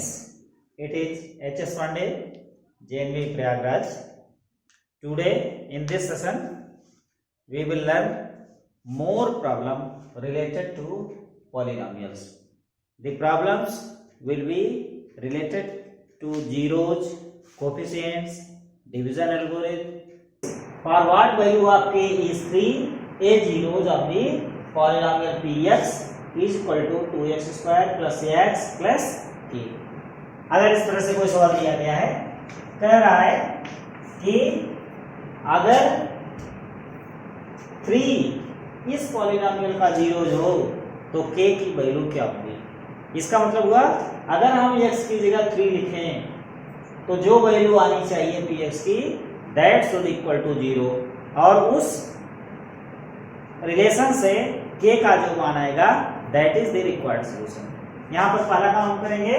students, it is HS Pandey, JNV Prayagraj. Today in this session we will learn more problem related to polynomials. The problems will be related to zeros, coefficients, division algorithm. For what value of k is 3, a zeros of the polynomial px is equal to 2x square plus x plus k. अगर इस तरह से कोई सवाल दिया गया है, कह रहा है कि अगर 3 इस पॉलिनोमियल का जीरोज हो तो k की वैल्यू क्या होगी। इसका मतलब हुआ अगर हम x की जगह 3 लिखें तो जो वैल्यू आनी चाहिए px की दैट शुड इक्वल टू 0 और उस रिलेशन से k का जो मान आएगा that is the required solution. यहां पर पहला काम हम करेंगे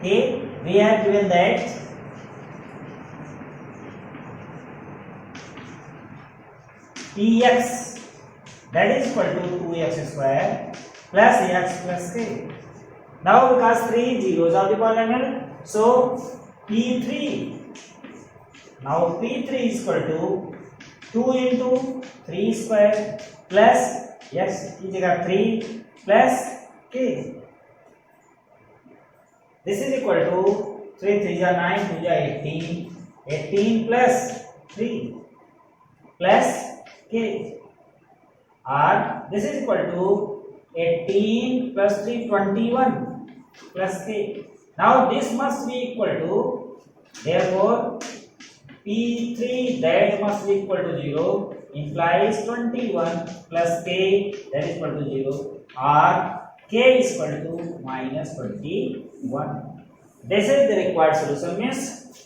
कि we have given that px that is equal to 2x square plus x plus k. Now because 3 zeros of the polynomial, so p3, now p3 is equal to 2 into 3 square plus x की जगह 3 plus k. This is equal to 3 3 जा 9 2 जा 18 plus 3 plus k, and this is equal to 18 plus 3 21 plus k. Now this must be equal to, therefore p3 that must be equal to 0 implies 21 plus k that is equal to 0 or k is equal to minus 21. This is the required solution. Means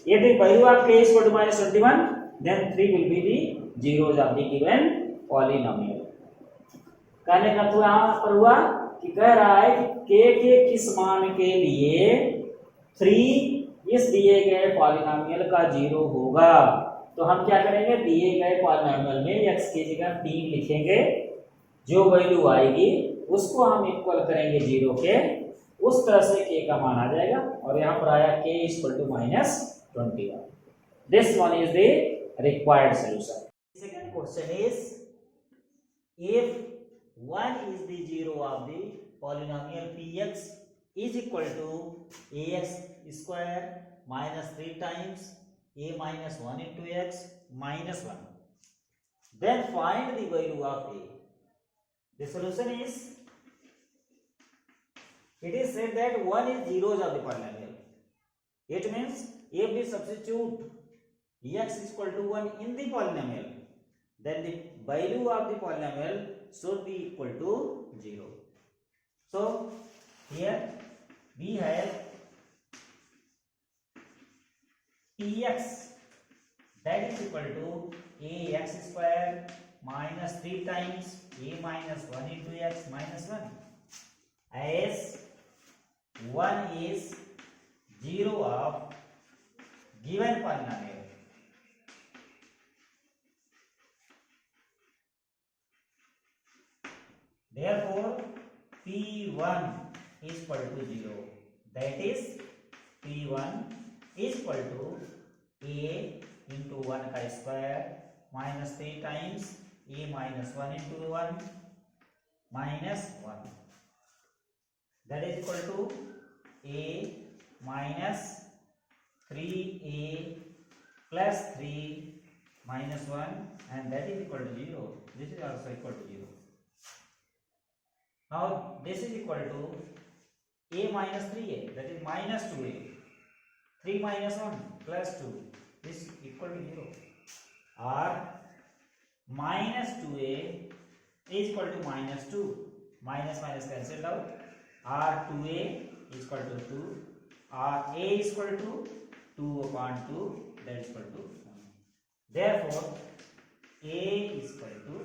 if the value of k is equal to minus 21, then 3 will be the zeros of the given polynomial. कहने का तो यहाँ पर हुआ कि कह रहा है कि k के किस मान के लिए 3 इस दिए गए पॉलिनोमियल का 0 होगा। तो हम क्या करेंगे, दिए गए पॉलिनोमियल में x की जगह 3 लिखेंगे, जो वैल्यू आएगी उसको हम इक्वल करेंगे 0 के, उस तरह से k का मान आ जाएगा और यहाँ पर आया k equal to minus 21. This one is the required solution. Second question is, if 1 is the zero of the polynomial px is equal to ax square minus 3 times a minus 1 into x minus 1, then find the value of a. The solution is, it is said that 1 is zeros of the polynomial. It means if we substitute x is equal to 1 in the polynomial, then the value of the polynomial should be equal to 0. So here we have px that is equal to ax square minus 3 times a minus 1 into x minus 1, as 1 is 0 of given polynomial. Therefore p1 is equal to 0, that is p1 is equal to a into 1 का square minus 3 times a minus 1 into 1 minus 1, that is equal to a minus 3a plus 3 minus 1 and that is equal to 0. This is also equal to 0. Now this is equal to a minus 3a, that is minus 2a, 3 minus 1 plus 2, this is equal to 0, or minus 2a is equal to minus 2, minus minus cancelled out, or 2a is equal to 2, or a is equal to 2 upon 2, that is equal to 1. Therefore a is equal to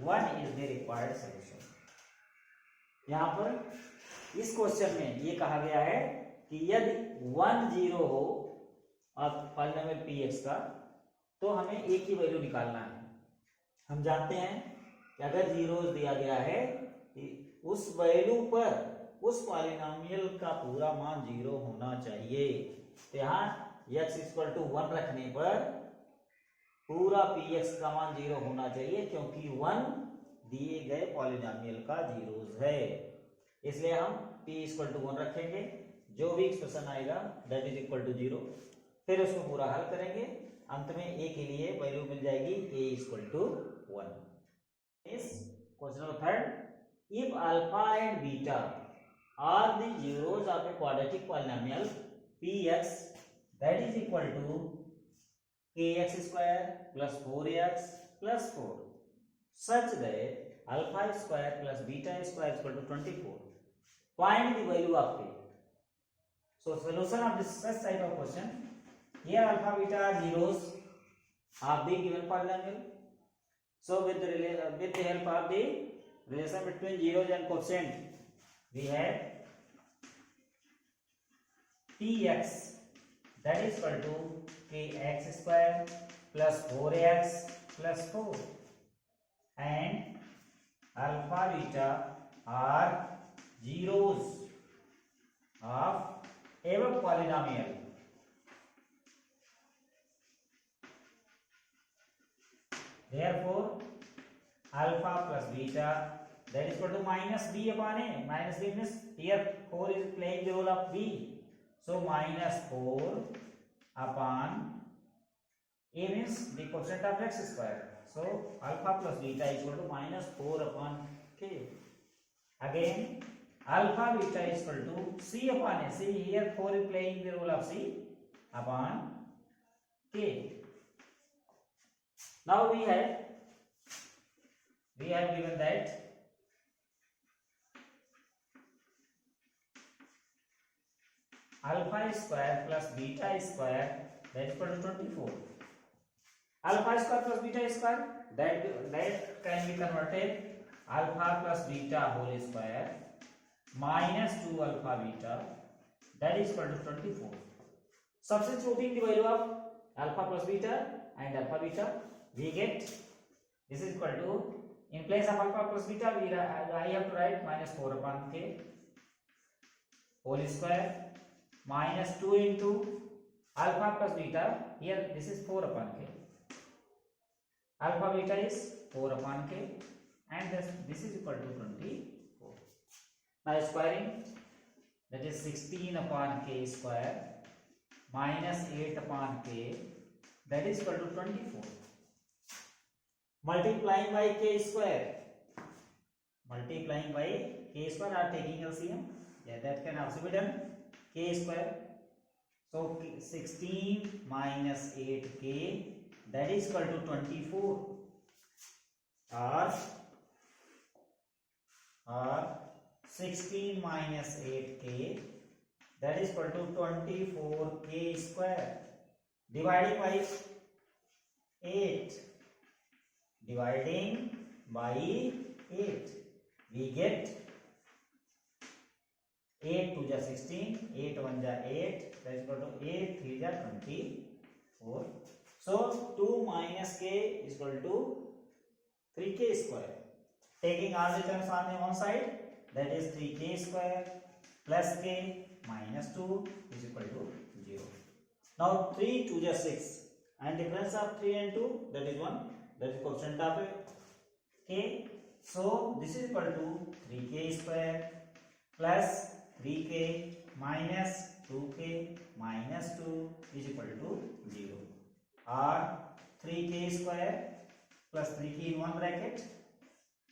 1 is the required solution. यहाँ पर इस question में ये कहा गया है कि यदि 1 0 हो अब पॉलिनोमियल px का, तो हमें a की वैल्यू निकालना है। हम जानते हैं कि अगर जीरोस दिया गया है उस वैल्यू पर उस पॉलिनोमियल का पूरा मान 0 होना चाहिए। तो यहाँ x इक्वल टू 1 रखने पर पूरा px का मान 0 होना चाहिए, क्योंकि 1 दिए गए पॉलिनोमियल का जीरोस है, इसलिए हम p इक्वल टू 1 रखेंगे। जो भी एक्सप्रेशन आएगा दैट इज इक्वल टू 0, फिर उसको पूरा हल करेंगे। अंत में a के लिए वैल्यू मिल जाएगी a इक्वल टू 1। इस question number third, if alpha and beta are the zeros of a quadratic polynomial px that is equal to kx square plus 4x plus 4 such that alpha square plus beta square is equal to 24, find the value of k. So solution of this such type of question, here alpha beta are zeros of the given polynomial. So with the help of the relation between zeros and quotient, we have px that is equal to kx square plus 4x plus 4 and alpha beta are zeros of a polynomial. Therefore alpha plus beta that is equal to minus b upon a. Minus b means here 4 is playing the role of b, so minus 4 upon a means the quotient of x square, so alpha plus beta is equal to minus 4 upon k. Again alpha beta is equal to c upon a. See here 4 is playing the role of c upon k. Now we have given that alpha square plus beta square that is equal to 24. Alpha square plus beta square that can be converted alpha plus beta whole square minus 2 alpha beta that is equal to 24. Substituting the value of alpha plus beta and alpha beta, we get this is equal to, in place of alpha plus beta I have to write minus 4 upon k whole square minus 2 into alpha plus beta, here this is 4 upon k, alpha beta is 4 upon k, and this is equal to 24. Now squaring, that is 16 upon k square minus 8 upon k, that is equal to 24. Multiplying by k square, multiplying by k square or taking LCM, yeah, that can also be done. K square, so 16 minus 8k that is equal to 24, or 16 minus 8k that is equal to 24k square, dividing by 8, dividing by 8, we get 8 2 ja 16, 8 1 ja 8, that is equal to 8 3 ja 24. So 2 minus k is equal to 3k square. Taking all the terms on the one side, that is 3k square plus k minus 2 is equal to 0. Now 3 2 ja 6, and difference of 3 and 2, that is 1, that is quotient of k. So this is equal to 3k square plus 3k minus 2k minus 2 is equal to 0, or 3k square plus 3k in one bracket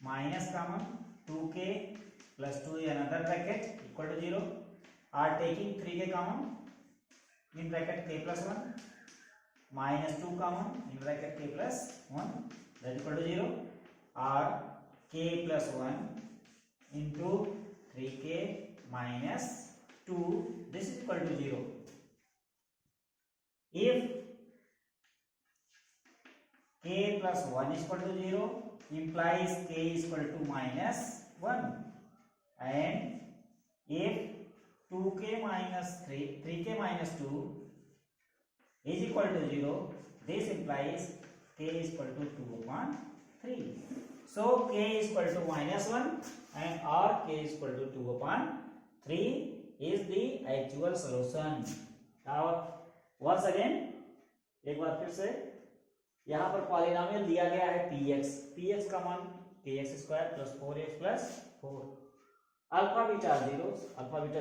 minus common 2k plus 2 in another bracket equal to 0, or taking 3k common in bracket k plus 1 minus 2 common in bracket k plus 1 that is equal to 0, or k plus 1 into 3k minus 2, this is equal to 0. If k plus 1 is equal to 0, implies k is equal to minus 1, and if 2k minus 3k minus 2 is equal to 0, this implies k is equal to 2 upon 3. So k is equal to minus 1 and or k is equal to 2 upon 3 is the actual solution. Now once again, एक बार फिर से यहाँ पर polynomial दिया गया है px का मान kx square plus 4x plus 4। Alpha beta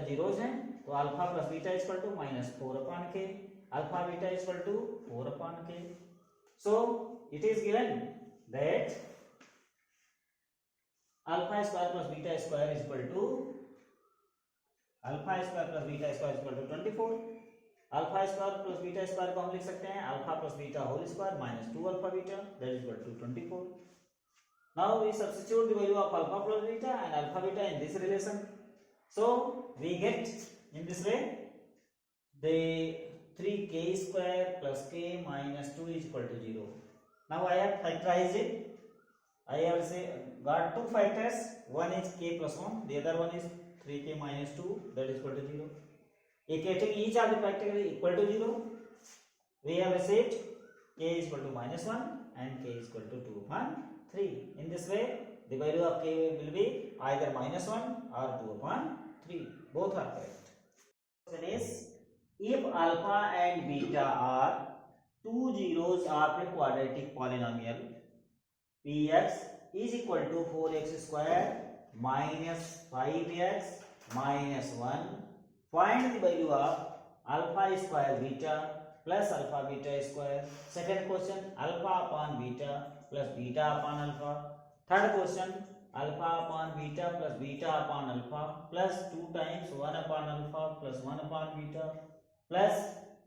zeros हैं, तो alpha plus beta equal to -4 upon k, alpha beta equal to 4 upon k। So it is given that alpha square plus beta square equal to alpha square plus beta square equal to 24। Alpha square plus beta square को हम लिख सकते हैं alpha plus beta whole square minus 2 alpha beta that is equal to 24। Now we substitute the value of alpha plus beta and alpha beta in this relation, so we get in this way the 3k square plus k minus 2 is equal to 0. Now I have factorized it. I have got two factors, one is k plus 1, the other one is 3k minus 2 that is equal to 0. Equating each of the factors equal to 0, we have received k is equal to -1 and k is equal to 2 upon 3. In this way, the value of k will be either -1 or 2 upon 3. Both are correct. Question is, if alpha and beta are two zeros of a quadratic polynomial, px is equal to 4x square minus 5x minus 1. Find the value of alpha square beta plus alpha beta square. Second question, alpha upon beta plus beta upon alpha. Third question, alpha upon beta plus beta upon alpha plus 2 times 1 upon alpha plus 1 upon beta plus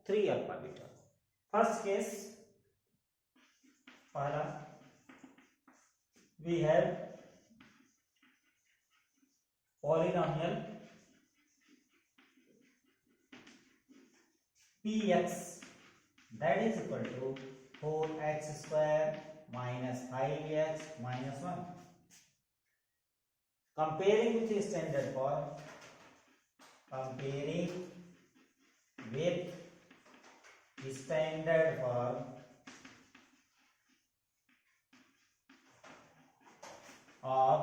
3 alpha beta. First case, पहला we have polynomial px that is equal to 4x square minus 5x minus 1. Comparing with the standard form, comparing with the standard form of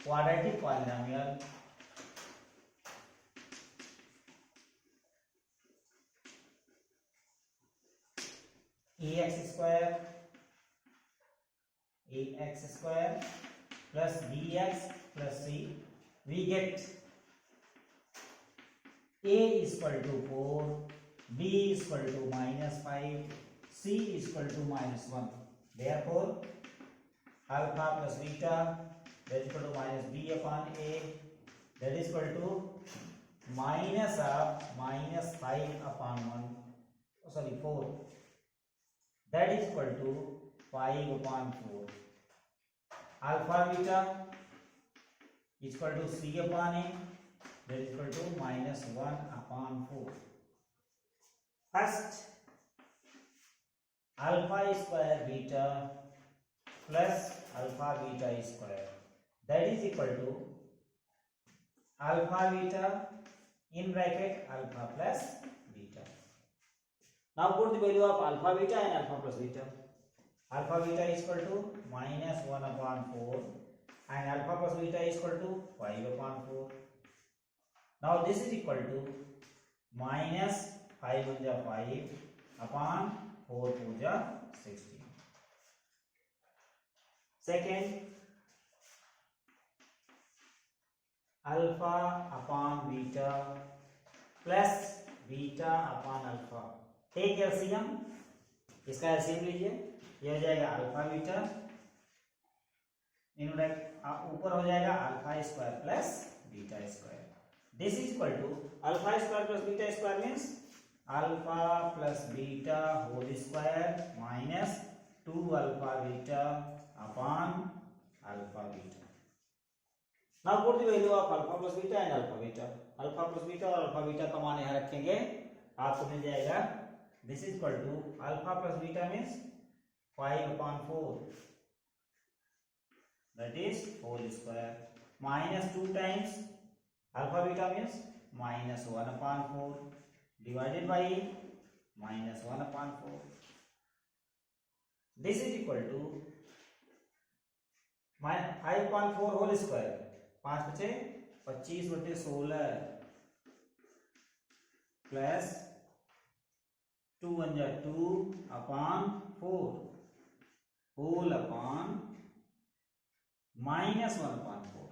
quadratic polynomial, ax square plus bx plus c, we get a is equal to 4, b is equal to -5, c is equal to -1. Therefore alpha plus beta that is equal to minus b upon a that is equal to minus of -5 upon 4 that is equal to 5 upon 4. Alpha beta is equal to c upon a that is equal to -1 upon 4. First, alpha square beta plus alpha beta square that is equal to alpha beta in bracket alpha plus beta. Now put the value of alpha beta and alpha plus beta. Alpha beta is equal to -1 upon 4 and alpha plus beta is equal to 5 upon 4. Now this is equal to -5 to the 5 upon 4 to the 16. Second, alpha upon beta plus beta upon alpha. Take LCM, इसका LCM लीजिए, ये हो जाएगा alpha beta ऊपर हो जाएगा alpha square plus beta square. This is equal to alpha square plus beta square means alpha plus beta whole square minus 2 alpha beta upon alpha beta. Now put the value of alpha plus beta and alpha beta. Alpha plus beta और alpha beta का मान यहाँ रखेंगे, आपको मिल जाएगा this is equal to alpha plus beta means 5 upon 4 that is whole square minus 2 times alpha beta means -1 upon 4 divided by -1 upon 4. This is equal to 5 upon 4 whole square, 5 बचे 25/16 plus 2 1 जा 2 upon 4 whole upon -1/4।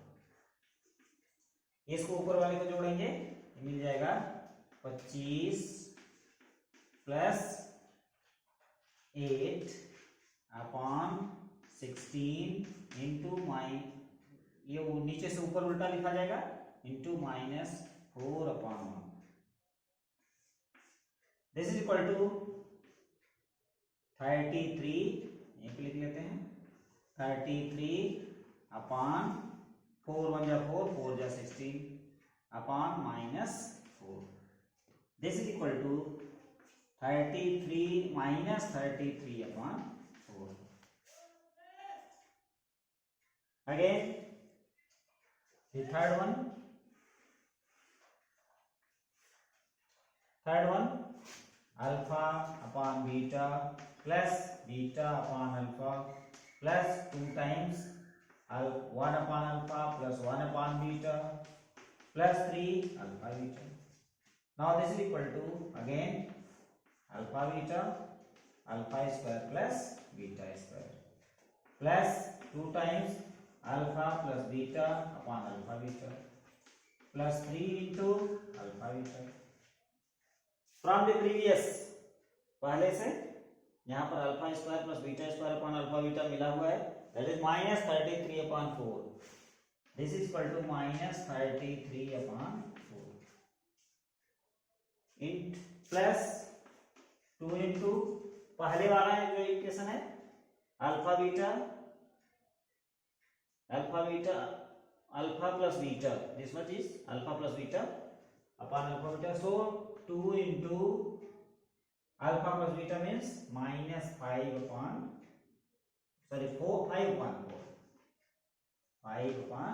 इसको ऊपर वाले को जोड़ेंगे, मिल जाएगा 25 plus 8 upon 16 into ये नीचे से ऊपर उल्टा लिखा जाएगा into -4/1। This is equal to 33, यहीं पे लिख लेते हैं 33 अपॉन 4 1 जा 4 4 जा 16 upon -4। This is equal to 33 -33 upon 4। Again the third one alpha upon beta plus beta upon alpha plus 2 times 1 upon alpha plus 1 upon beta plus 3 alpha beta. Now this is equal to again alpha square plus beta square plus 2 times alpha plus beta upon alpha beta plus 3 into alpha beta. From the previous, पहले से यहाँ पर alpha square plus beta square upon alpha beta मिला हुआ है, that is -33/4. This is equal to -33/4 int plus 2 into पहले वाला है जो इक्वेशन है alpha plus beta, this much is alpha plus beta upon alpha beta. So 2 into alpha plus beta means -5 upon 4 5 upon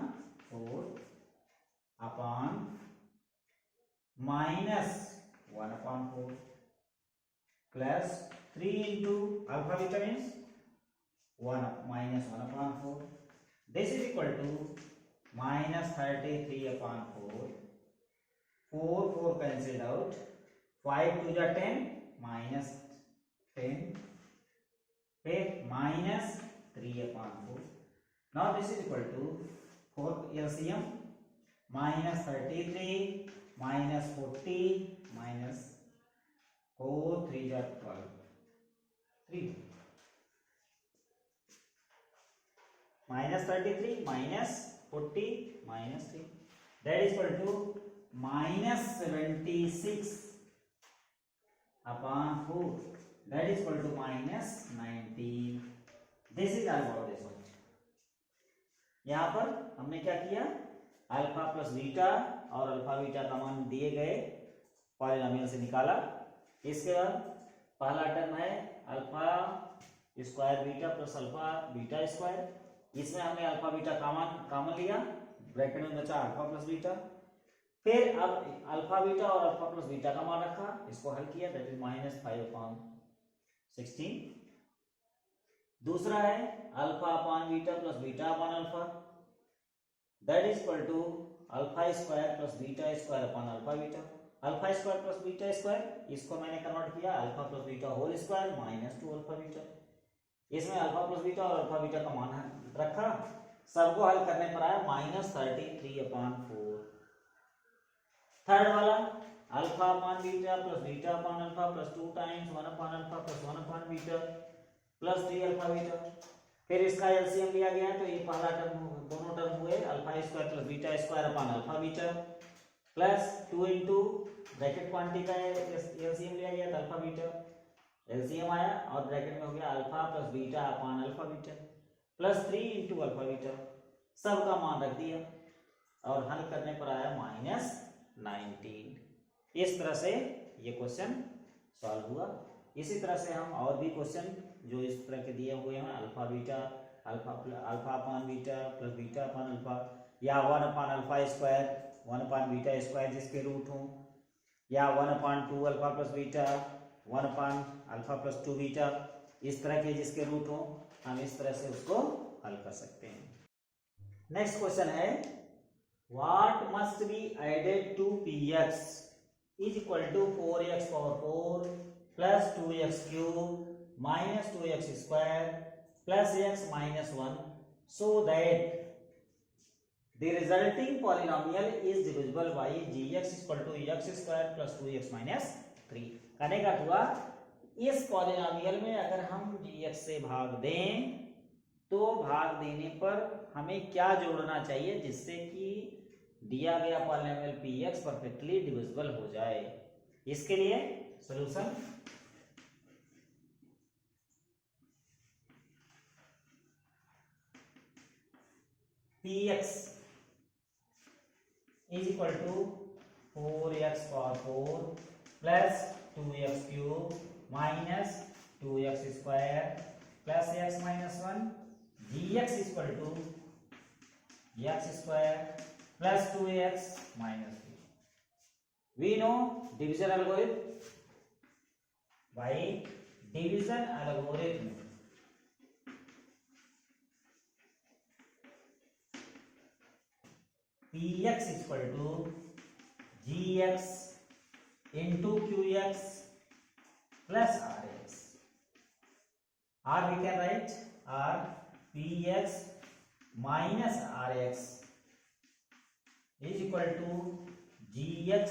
4 upon -1/4 plus 3 into alpha beta means 1/4. This is equal to -33/4. 4 cancelled out. 5 2 जा 10 -10 फिर -3/4. Now this is equal to 4 LCM -33 -40 -4 3 जा 12 3 -33 -40 -3, that is equal to -76/4, that is equal to -19. This is about this one. यहाँ पर हमने क्या किया, alpha plus beta और alpha beta का मान दिए गए पॉलिनोमियल से निकाला। इसके बाद पहला टर्म है alpha square beta plus alpha beta square, इसमें हमने अल्फा बीटा कॉमन लिया, ब्रैकेट में बचा अल्फा प्लस बीटा। फिर अब अल्फा बीटा और अल्फा प्लस बीटा का मान रखा, इसको हल किया, दैट इज -5/16। दूसरा है alpha upon beta plus beta upon alpha, that is equal to alpha square plus beta square upon alpha beta. Alpha square plus beta square, इसको मैंने कन्वर्ट किया alpha plus beta whole square -2 alpha beta. इसमें alpha plus beta और alpha beta का मान रखा, सबको हल करने पर आया -33/4। थर्ड वाला alpha upon beta plus beta upon alpha plus 2 times 1 upon alpha plus 1 upon beta plus 3 alpha beta. फिर इसका एलसीएम लिया गया है, तो ये पहला टर्म, दोनों टर्म हुए alpha square plus beta square upon alpha beta plus 2 into bracket quantity का एलसीएम लिया गया था अल्फा बीटा, एलसीएम आया और ब्रैकेट में हो गया alpha plus beta upon alpha beta plus 3 into alpha beta, सबका मान रख दिया और हल करने पर आया -19। इस तरह से ये क्वेश्चन सॉल्व हुआ। इसी तरह से हम और भी क्वेश्चन जो इस तरह के दिए हुए हैं alpha upon beta plus beta upon alpha, या 1 upon alpha square 1 upon beta square जिसके रूट हो, या 1 upon 2 alpha plus beta 1 upon alpha plus 2 beta, इस तरह के जिसके रूट हो, हम इस तरह से उसको हल कर सकते हैं। नेक्स्ट क्वेश्चन है what must be added to px is equal to 4x power 4 plus 2x cube minus 2x square plus x minus 1 so that the resulting polynomial is divisible by gx equal to x square plus 2x minus 3। कहने का हुआ इस polynomial में अगर हम gx से भाग दें तो भाग देने पर हमें क्या जोड़ना चाहिए जिससे कि दिया गया पॉलिनोमियल px परफेक्टली डिविजिबल हो जाए। इसके लिए solution px is equal to 4x power 4 plus 2x cube minus 2x square plus x minus 1 gx is equal to x square plus 2x minus 3। We know division algorithm. By division algorithm px is equal to gx into qx plus rx, or we can write r px minus rx is equal to gx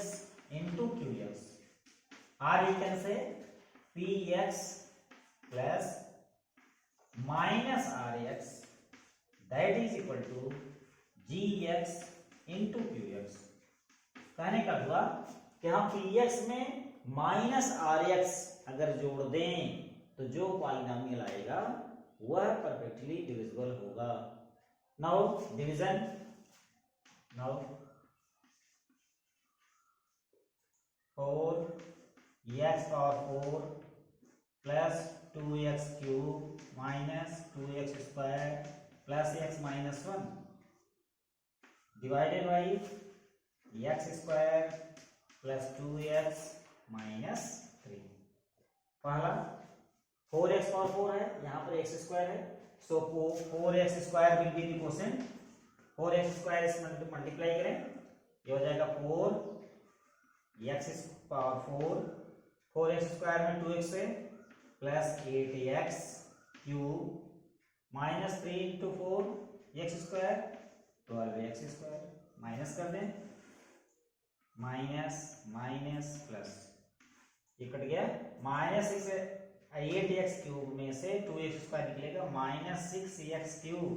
into qx, or we can say px plus minus rx that is equal to gx into qx। कहने का हुआ कि हम px में minus rx अगर जोड़ दें तो जो पॉलिनोमियल आएगा वह परफेक्टली डिविजिबल होगा। Now division, now 4x power 4 plus 2x cube minus 2x square plus x minus 1 divided by x square plus 2x minus 3। पहला 4x पावर 4 है, यहाँ पर x स्क्वायर है, सो 4x square will be the quotient. 4x square से multiply करें, ये हो जाएगा 4x पावर 4, 4x स्क्वायर में 2x है plus 8x cube minus 3 into 4 x square 12x square, minus कर दें, माइनस माइनस प्लस, ये कट गया, माइनस 8x क्यूब में से 2x स्क्वायर निकलेगा minus 6x cube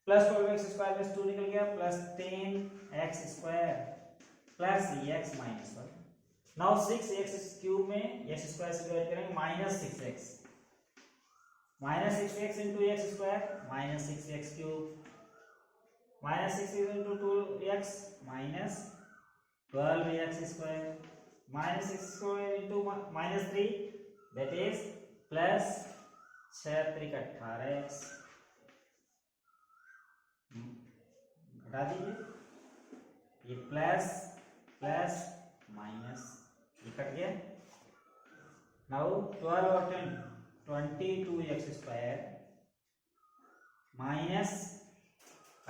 plus 12x square में 2 निकल गया plus 10x square plus x minus 1। Now 6x cube में x स्क्वायर से डिवाइड करेंगे minus 6x, minus 6x into x square minus 6x cube minus 6 into 2x minus 12x square minus 6 square into minus 3 that is plus 6 3 का 18x घटा दीजिए, ये plus plus minus ये cut गया। Now 12 और 10 22x square minus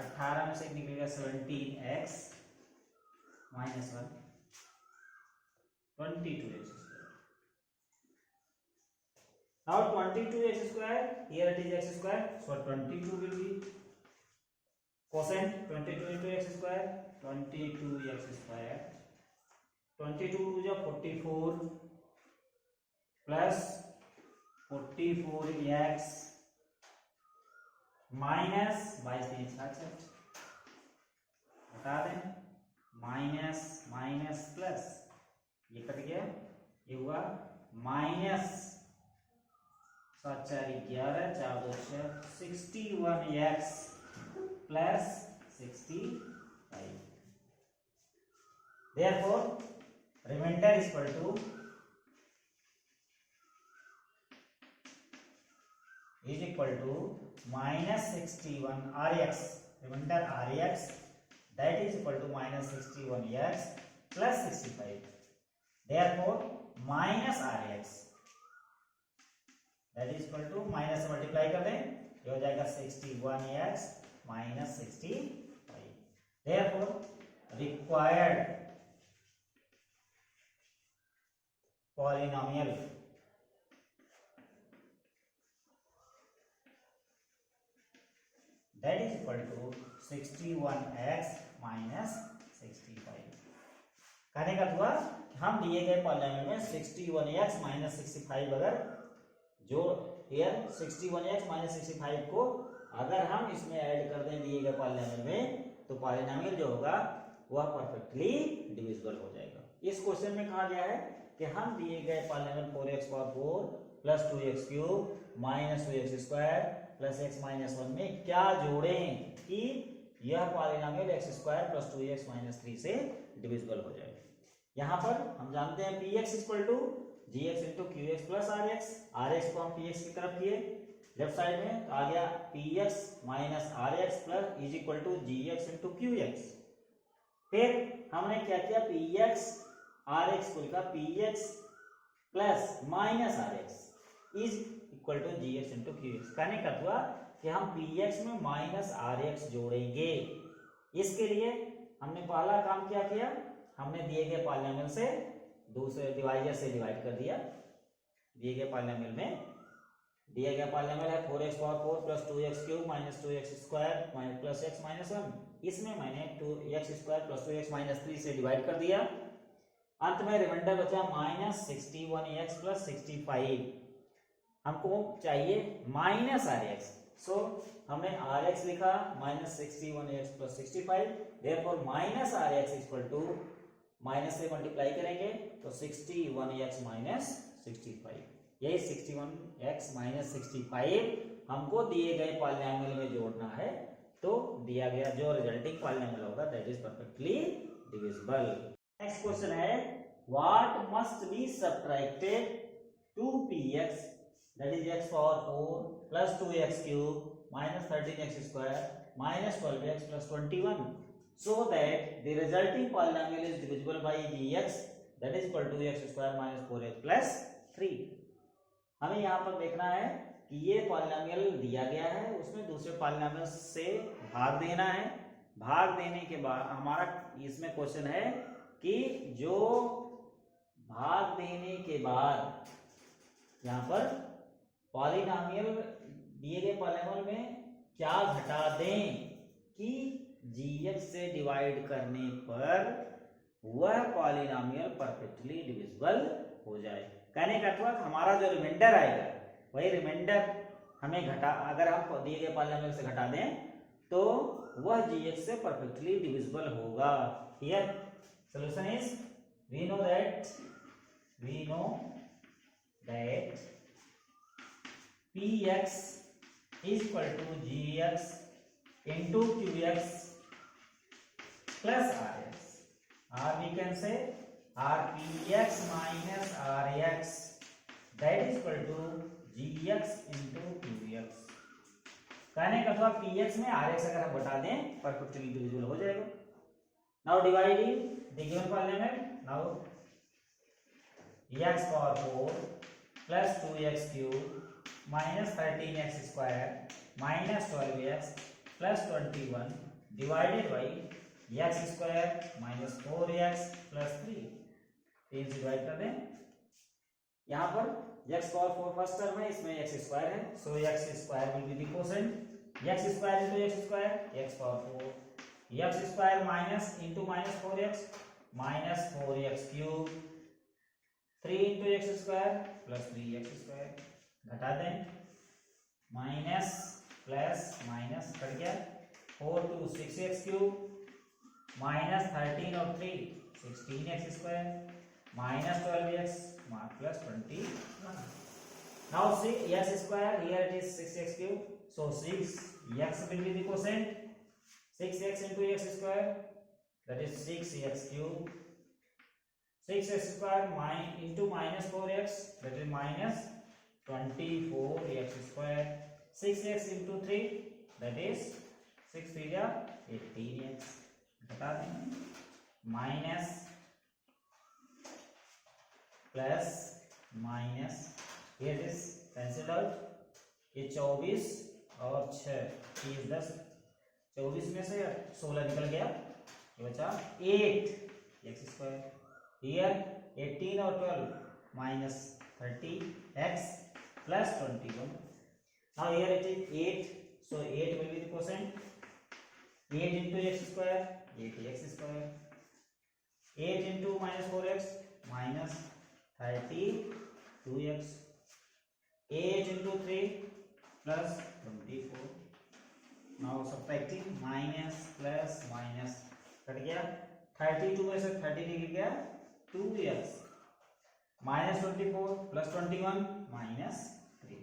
18 में से निकलेगा 17x minus 1 22x square. Now 22x square here it is x square so 22 will be quotient 22 into x square 22x square 22 to the 44 plus 44x minus 22 हटा दें, minus minus plus ये cut गया, ये हुआ minus 7 4 11 4 2 61x plus 65। therefore remainder is equal to minus 61 rx, remainder rx that is equal to minus 61x plus 65। therefore minus rx that is equal to minus से multiply कर दें, ये हो जाएगा 61x minus 65। Therefore required polynomial that is equal to 61x minus 65। कहने का हुआ हम दिए गए पॉलिनोमियल में 61x माइनस 65 अगर जो हियर 61x माइनस 65 को अगर हम इसमें ऐड कर दें दिए गए पॉलिनोमियल में तो पॉलिनोमियल जो होगा वह परफेक्टली डिविजिबल हो जाएगा। इस क्वेश्चन में कहा गया है कि हम दिए गए polynomial 4x power 4 plus 2x cube minus 2x square plus x minus 1 में क्या जोड़ें कि यह polynomial x square plus 2x minus 3 से डिविजिबल हो जाए। यहाँ पर हम जानते हैं px equal to gx into qx plus rx को हम px की तरफ किए लेफ्ट साइड में तो आ गया px minus rx plus is equal to gx into qx। फिर हमने क्या किया px rx को लिखा px plus minus rx is equal to gx into qx। कहने का हुआ कि हम px में माइनस rx जोड़ेंगे। इसके लिए हमने पहला काम क्या किया, हमने दिए गए पॉलिनोमियल से दूसरे डिवाइजर से डिवाइड कर दिया। दिए गए पॉलिनोमियल में दिया गया पॉलिनोमियल है 4x power 4 plus 2x cube minus 2x square minus plus x minus 1। इसमें मैंने 2x square plus 2x minus 3 से डिवाइड कर दिया। अंत में रिमाइंडर बचा माइनस 61x प्लस 65। हमको चाहिए माइनस rx, सो हमने rx लिखा minus 61x plus 65। Therefore minus rx equal to minus से मल्टीप्लाई करेंगे तो 61x माइनस 65। यही 61x माइनस 65 हमको दिए गए पॉलिनोमियल में जोड़ना है तो दिया गया जो रिजल्टिंग पॉलिनोमियल होगा that is perfectly divisible. Next question है what must be subtracted 2px that is x power 4 plus 2x cube minus 13x square minus 12x plus 21 so that the resulting polynomial is divisible by gx that is equal to x square minus 4x plus 3। हमें यहाँ पर देखना है कि ये polynomial दिया गया है उसमें दूसरे पॉलिनोमियल से भाग देना है। भाग देने के बाद हमारा इसमें क्वेश्चन है कि जो भाग देने के बाद यहाँ पर पॉलिनोमियल दिए गए पॉलिनोमियल में क्या घटा दें कि gx से डिवाइड करने पर वह पॉलिनोमियल परफेक्टली डिविजिबल हो जाए। कहने का मतलब हमारा जो रिमाइंडर आएगा वही रिमाइंडर हमें घटा अगर हम दिए गए पॉलिनोमियल से घटा दें तो वह gx से परफेक्टली डिविजिबल होगा। Here solution is we know that px is equal to gx into qx plus rx, or we can say rpx minus rx that is equal to gx into qx। कहने का मतलब px में rx अगर हम बता दें perfectly divisible हो जाएगा। Now dividing the given polynomial, now x power 4 plus 2x cube minus 13x square minus 12x plus 21 divided by x square minus 4x plus 3। 3 से डिवाइड कर दें। यहाँ पर x पावर 4 फर्स्ट टर्म है इसमें x square है सो x square will be the quotient x square into x square x power 4 x square minus into minus 4x minus 4x cube 3 into x square plus 3x square घटा दें minus plus minus cut गया 4 to 6x cube minus 13 और 3 16x square minus 12x plus 21। Now see x square here it is 6x cube so 6x will be the quotient 6x into x square that is 6x cube 6x square into minus 4x that is minus 24x square 6x into 3 that is 6 3 18x बता दें minus plus minus here is cancel out ये 24 और 6 30 10 24 में से 16 निकल गया ये बचा 8x²। हियर 18 और 12 minus 30x plus 21. Now here it is 8, so 8 will be the quotient. 8 into x², 8x². 8 into minus 4x, minus 32x. 8 into 3 plus 24. Now subtracting minus plus minus cut गया 32 में से 30 निकल गया 2x minus 24 plus 21 minus 3.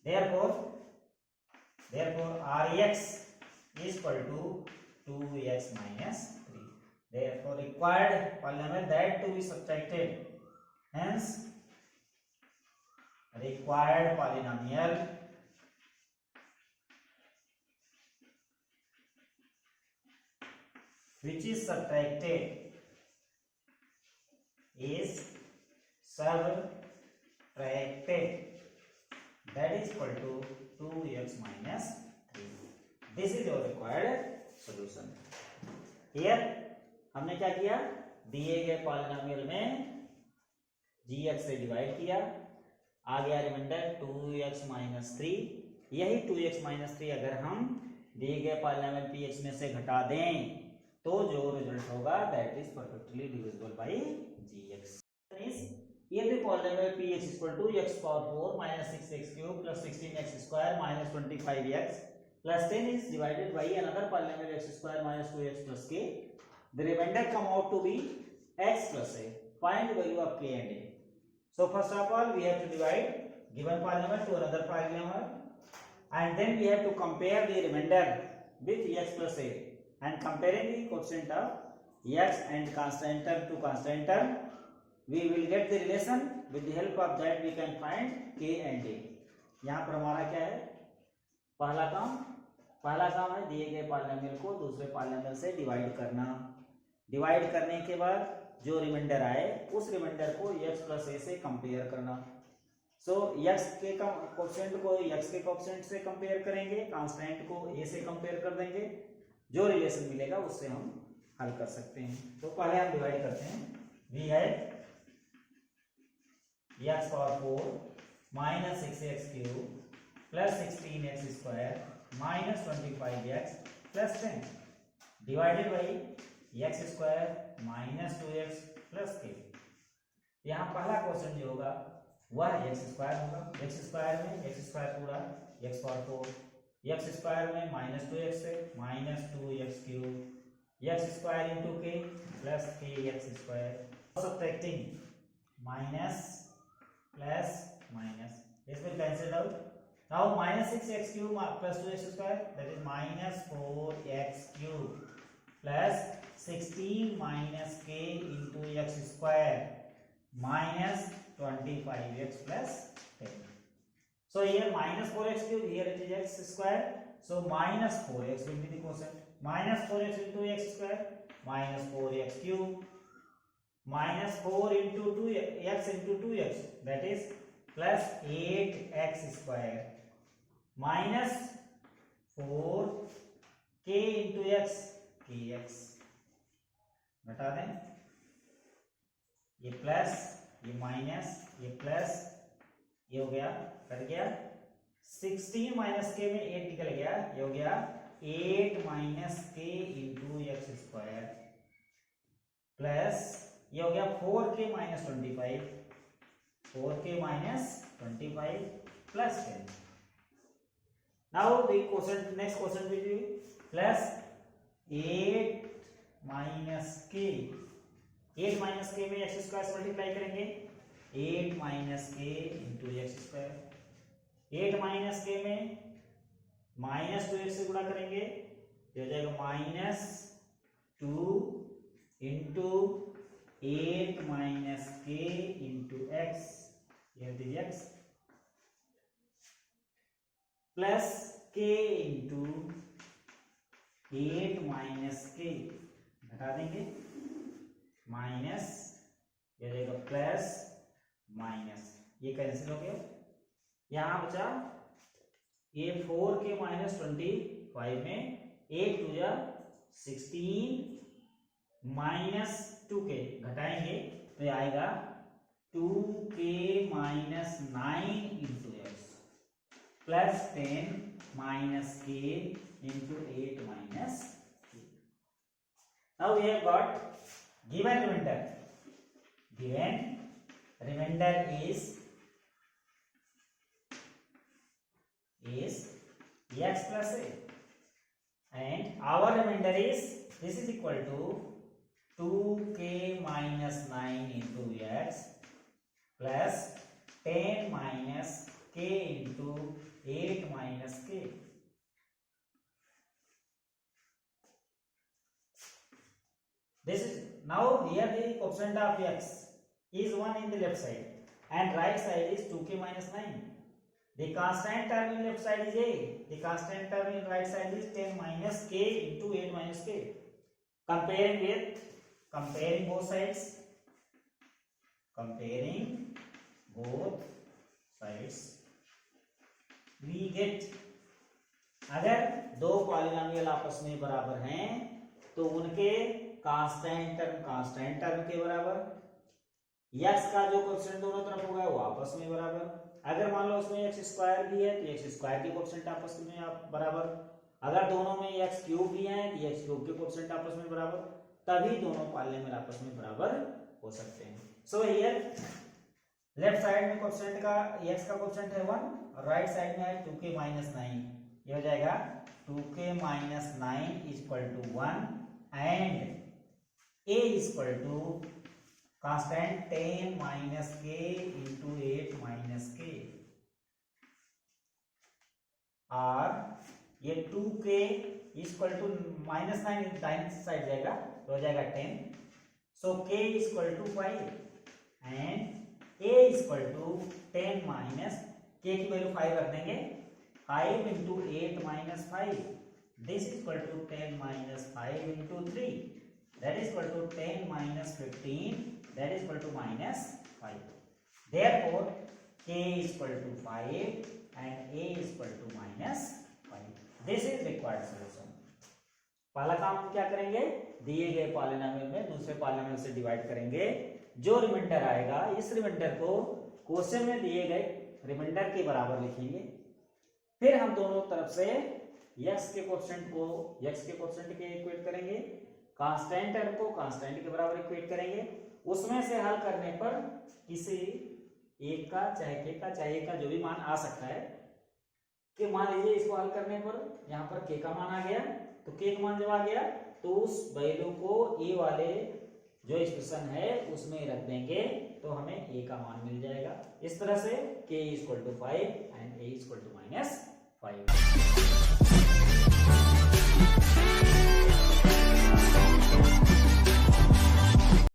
Therefore Rx is equal to 2x minus 3. Therefore required polynomial that to be subtracted. Hence required polynomial which is subtracted is subtracted, that is equal to 2x minus 3. This is your required solution. Here हमने क्या किया, दिए गए polynomial में gx से divide किया, आ गया reminder 2x minus 3. यही 2x माइनस 3 अगर हम दिए गए पॉलिनोमियल px में से घटा दें तो जो रिजल्ट होगा that is perfectly divisible by gx. If the polynomial px is equal to x power 4 minus 6x cube plus 16x square minus 25x plus 10 is divided by another polynomial x square minus 2x plus k, the remainder come out to be x plus a. Find the value of k and a. So first of all we have to divide given polynomial to another polynomial and then we have to compare the remainder with x plus a, and comparing the quotient of x and constant term to constant term we will get the relation. With the help of that we can find k and a. यहाँ पर हमारा क्या है, पहला काम है दिए गए पॉलिनोमियल को दूसरे पॉलिनोमियल से डिवाइड करना. डिवाइड करने के बाद जो रिमाइंडर आए उस रिमाइंडर को x प्लस a से कंपेयर करना. सो x के कोएफिशिएंट को x के कोएफिशिएंट से कंपेयर करेंगे, कांस्टेंट को a से कंपेयर कर देंगे, जो रिलेशन मिलेगा उससे हम हल कर सकते हैं. तो पहले हम डिवाइड करते हैं. वी है x power 4 minus 6x cube plus 16x square minus 25x plus 10 divided by x square minus 2x plus k. यहाँ पहला क्वेश्चन जो होगा वह x स्क्वायर होगा. x स्क्वायर में x स्क्वायर पूरा x पावर 4, x स्क्वायर में माइनस 2x से minus 2x cube, x square into के प्लस के x square. Subtracting minus plus minus, this will cancel out. Now minus 6x cube plus 2x square, that is minus 4x cube plus 16 minus k into x square minus 25x plus 10. So here minus 4x cube, here it is x square, so minus 4x will be the quotient. Minus 4x into x square minus 4x cube minus 4 into 2x into 2x, that is plus 8x square minus 4k into x kx. घटा दें, ये plus ये minus ये plus ये हो गया, cut गया. 16 minus के में 8 निकल गया, ये हो गया 8 माइनस के इंटू एक्स स्क्वायर प्लस ये हो गया 4k minus 25, 4k minus 25 plus 10. Now the quotient, next quotient will be plus 8 minus k. 8 minus के में एक्स स्क्वायर से मल्टीप्लाई करेंगे, 8 माइनस के इंटू एक्स स्क्वायर. 8 माइनस के में माइनस 2x से गुणा करेंगे, ये हो जाएगा माइनस 2 इंटू 8 माइनस के इंटू एक्स, ये दीजिए एक्स प्लस के इंटू 8 माइनस के, घटा देंगे माइनस, ये हो जाएगा प्लस माइनस, ये कैंसिल हो गया. यहां बचा ये 4k माइनस 25 में 8 2 जा 16 माइनस 2k घटाएंगे तो ये आएगा 2k minus 9 into x plus 10 minus k into 8 minus k. Now we have got given remainder. Given remainder is x plus a, and our remainder is this is equal to 2k minus 9 into x plus 10 minus k into 8 minus k. This is now here the quotient of x is 1 in the left side and right side is 2k minus 9. The constant term in left side is a. The constant term in right side is 10 minus k into 8 minus k. Comparing both sides. Comparing both sides. We get अगर दो polynomial आपस में बराबर हैं तो उनके constant term के बराबर, x का जो कोएफिशिएंट दोनों तरफ होगा वो आपस में बराबर. अगर मान लो उसमें x स्क्वायर भी है तो x स्क्वायर के कोएफिशिएंट आपस में बराबर. अगर दोनों में x क्यूब भी है तो x क्यूब के कोएफिशिएंट आपस में बराबर, तभी दोनों पॉलिनोमियल आपस में बराबर हो सकते हैं. सो हियर लेफ्ट साइड में कोएफिशिएंट का x का कोएफिशिएंट है 1 और राइट साइड में है 2k माइनस 9. ये हो जाएगा 2k minus 9 is equal to 1 and a is equal to constant 10 minus k into 8 minus k. और ये 2k इक्वल टू माइनस 9 दाईं साइड जाएगा तो हो जाएगा 10. So k equal to 5 and a equal to 10 minus k की value 5 रख देंगे. 5 into 8 minus 5 this is equal to 10 minus 5 into 3 that is equal to 10 minus 15 that is equal to minus 5. Therefore k is equal to 5 and a is equal to minus 5. This is required solution. पहला काम हम क्या करेंगे, दिए गए polynomial में दूसरे polynomial से डिवाइड करेंगे. जो रिमाइंडर आएगा इस रिमाइंडर को क्वेश्चन में दिए गए रिमाइंडर के बराबर लिखेंगे. फिर हम दोनों तरफ से x के कोएफिशिएंट के इक्वेट करेंगे, कांस्टेंट टर्म को कांस्टेंट के बराबर इक्वेट करेंगे. उसमें से हल करने पर किसी एक का चाहे k का चाहे a का जो भी मान आ सकता है कि मान लीजिए इसको हल करने पर यहाँ पर k का मान आ गया तो k का मान जब आ गया तो उस वैल्यू को a वाले जो एक्सप्रेशन है उसमें रख देंगे तो हमें a का मान मिल जाएगा. इस तरह से k equal to 5 and a equal to -5.